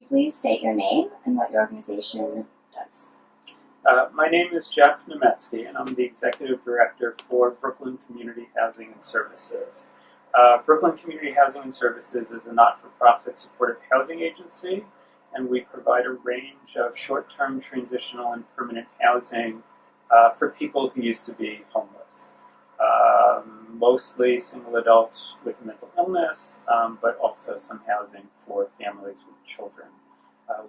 please state your name and what your organization does? My name is Jeff Nemetsky, and I'm the Executive Director for Brooklyn Community Housing and Services. Brooklyn Community Housing and Services is a not-for-profit supportive housing agency, and we provide a range of short-term, transitional, and permanent housing for people who used to be homeless. Mostly single adults with mental illness, but also some housing for families with children.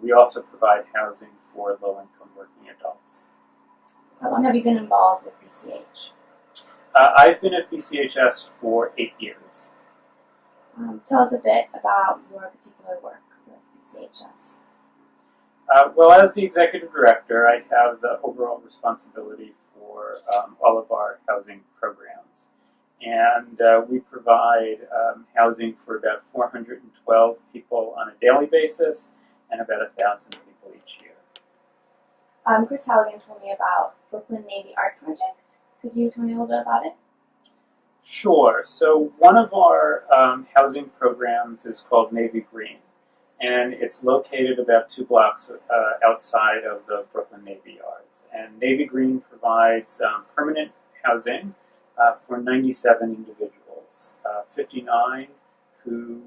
We also provide housing for low-income working adults. How long have you been involved with BCH? I've been at DCHS for 8 years. Tell us a bit about your particular work with BCHS. Well, as the Executive Director, I have the overall responsibility for all of our housing programs. And we provide housing for about 412 people on a daily basis and about 1,000 people each year. Chris Halligan told me about Brooklyn Navy Art Project. Could you tell me a little bit about it? Sure. So one of our housing programs is called Navy Green, and it's located about 2 blocks outside of the Brooklyn Navy Yards. And Navy Green provides permanent housing for 97 individuals, 59 who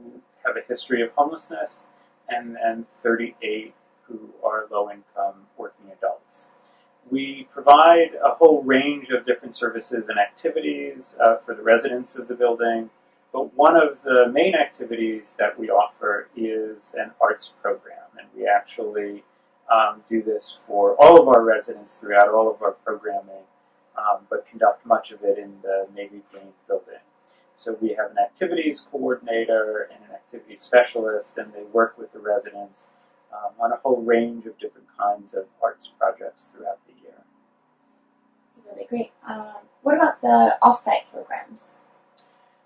have a history of homelessness, and 38 who are low-income working adults. We provide a whole range of different services and activities for the residents of the building, but one of the main activities that we offer is an arts program, and we actually do this for all of our residents throughout all of our programming, but conduct much of it in the Navy Green building. So we have an activities coordinator and an activities specialist, and they work with the residents on a whole range of different kinds of arts projects throughout the year. That's really great. What about the off-site programs?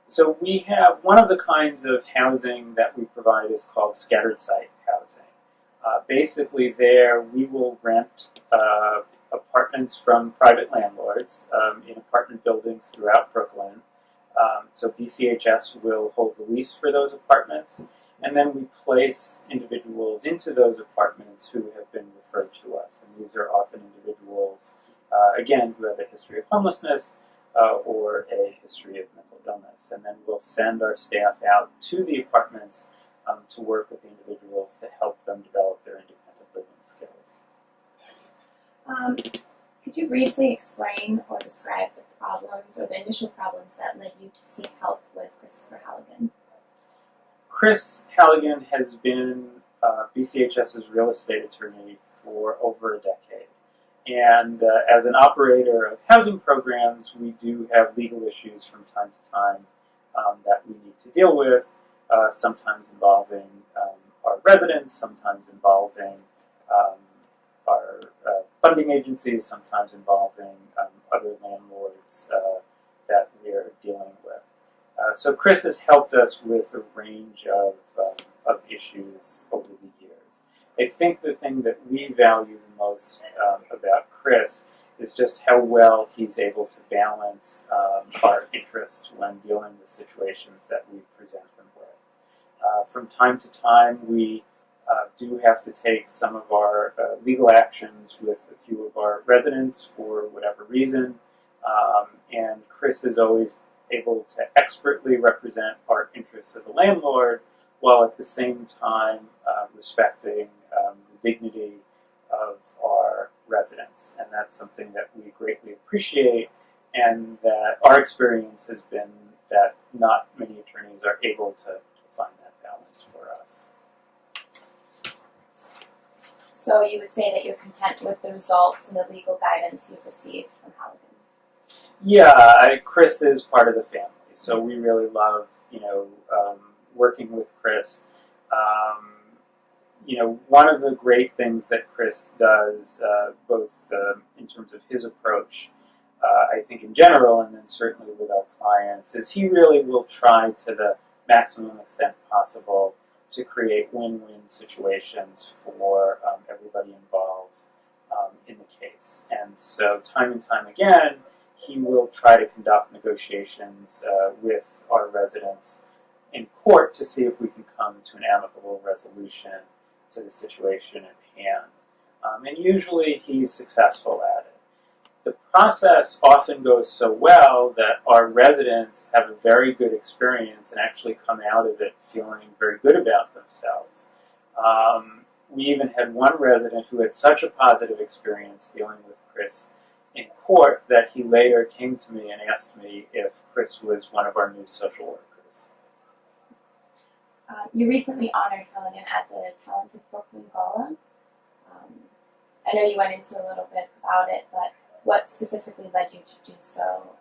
So we have one of the kinds of housing that we provide is called scattered site housing. Basically there we will rent apartments from private landlords in apartment buildings throughout Brooklyn. So BCHS will hold the lease for those apartments, and then we place individuals into those apartments who have been referred to us. And these are often individuals, again, who have a history of homelessness or a history of mental illness. And then we'll send our staff out to the apartments to work with the individuals to help them develop their independent living skills. Could you briefly explain or describe the problems or the initial problems that led you to seek help with Christopher Halligan? Chris Halligan has been BCHS's real estate attorney for over a decade. And as an operator of housing programs, we do have legal issues from time to time that we need to deal with, sometimes involving our residents, sometimes involving our funding agencies, sometimes involving other landlords that we're dealing with. So Chris has helped us with a range of issues over the years. I think the thing that we value the most about Chris is just how well he's able to balance our interests when dealing with situations that we present him with. From time to time, we do have to take some of our legal actions with a few of our residents for whatever reason, and Chris is always able to expertly represent our interests as a landlord, while at the same time respecting the dignity of our residents. And that's something that we greatly appreciate, and that our experience has been that not many attorneys are able to find that balance for us. So you would say that you're content with the results and the legal guidance you've received from Halligan? Yeah, Chris is part of the family, so we really love, working with Chris. One of the great things that Chris does, both in terms of his approach, I think in general, and then certainly with our clients, is he really will try to the maximum extent possible to create win-win situations for everybody involved in the case. And so time and time again, he will try to conduct negotiations with our residents in court to see if we can come to an amicable resolution to the situation at hand. And usually he's successful at it. The process often goes so well that our residents have a very good experience and actually come out of it feeling very good about themselves. We even had one resident who had such a positive experience dealing with Chris in court that he later came to me and asked me if Chris was one of our new social workers. You recently honored Halligan at the Talented Brooklyn Gala. I know you went into a little bit about it, but what specifically led you to do so,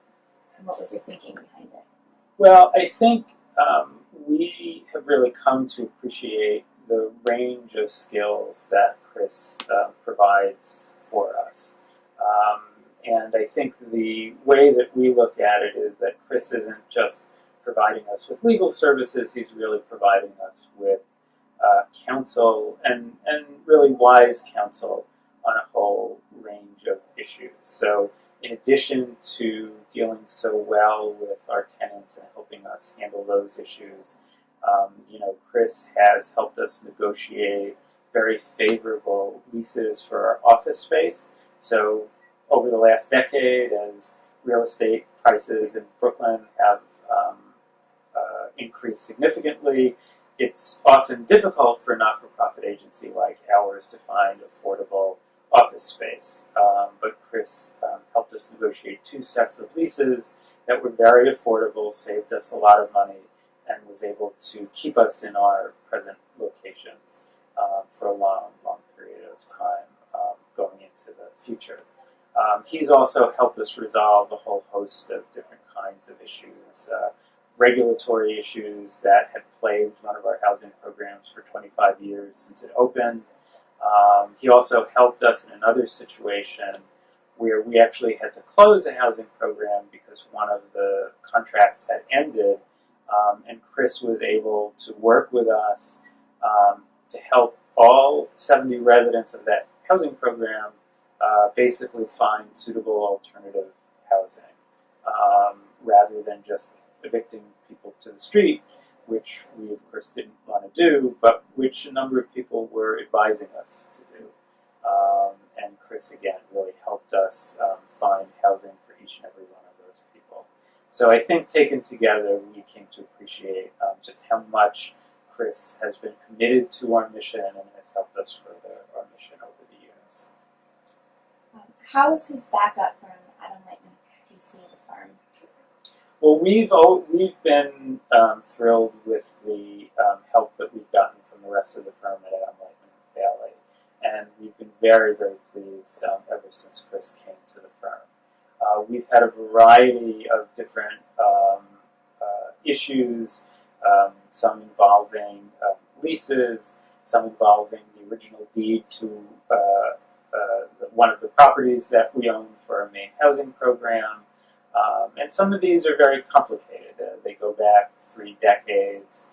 and what was your thinking behind it? Well, I think we have really come to appreciate the range of skills that Chris provides for us. And I think the way that we look at it is that Chris isn't just providing us with legal services, he's really providing us with counsel and really wise counsel on a whole range of issues. So in addition to dealing so well with our tenants and helping us handle those issues, Chris has helped us negotiate very favorable leases for our office space. So over the last decade, as real estate prices in Brooklyn have increased significantly, it's often difficult for a not-for-profit agency like ours to find affordable office space. But Chris helped us negotiate 2 sets of leases that were very affordable, saved us a lot of money, and was able to keep us in our present locations for a long, long period of time going into the future. He's also helped us resolve a whole host of different kinds of issues, regulatory issues that had plagued one of our housing programs for 25 years since it opened. He also helped us in another situation where we actually had to close a housing program because one of the contracts had ended, and Chris was able to work with us to help all 70 residents of that housing program basically find suitable alternative housing rather than just evicting people to the street, which we of course didn't want to do, but which a number of people were advising us to do. And Chris again really helped us find housing for each and every one of those people. So I think taken together we came to appreciate just how much Chris has been committed to our mission and has helped us further our mission over the years. How is his backup from Adam Leitman, PC, the firm? Well, we've been thrilled with the help that we've gotten from the rest of the firm at Adam Leitman Bailey, and we've been very, very pleased ever since Chris came to the firm. We've had a variety of different issues, some involving leases, some involving the original deed to one of the properties that we own for our main housing program. And some of these are very complicated. They go back 3 decades.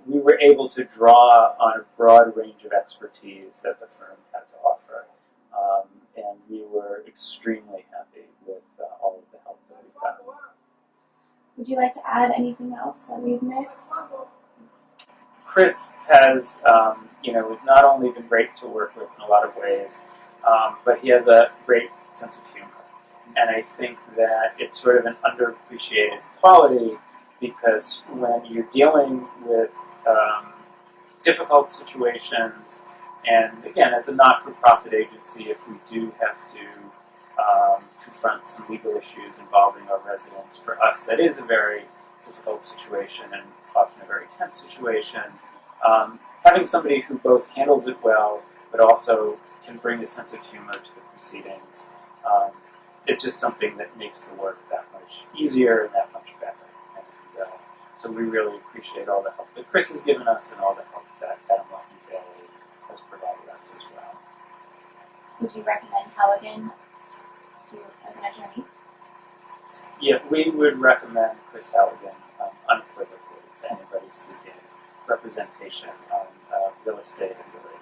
We were able to draw on a broad range of expertise that the firm had to offer. And we were extremely happy with all of the help that we've gotten. Would you like to add anything else that we've missed? Chris has, has not only been great to work with in a lot of ways, but he has a great sense of humor. And I think that it's sort of an underappreciated quality because when you're dealing with difficult situations, and again, as a not-for-profit agency, if we do have to confront some legal issues involving our residents, for us that is a very difficult situation and often a very tense situation. Having somebody who both handles it well, but also can bring a sense of humor to the proceedings, it's just something that makes the work that much easier and that much better. And so we really appreciate all the help that Chris has given us and all the help that Adam Leitman Bailey has provided us as well. Would you recommend Halligan as an attorney? Yeah, we would recommend Chris Halligan unequivocally to anybody seeking representation on real estate and related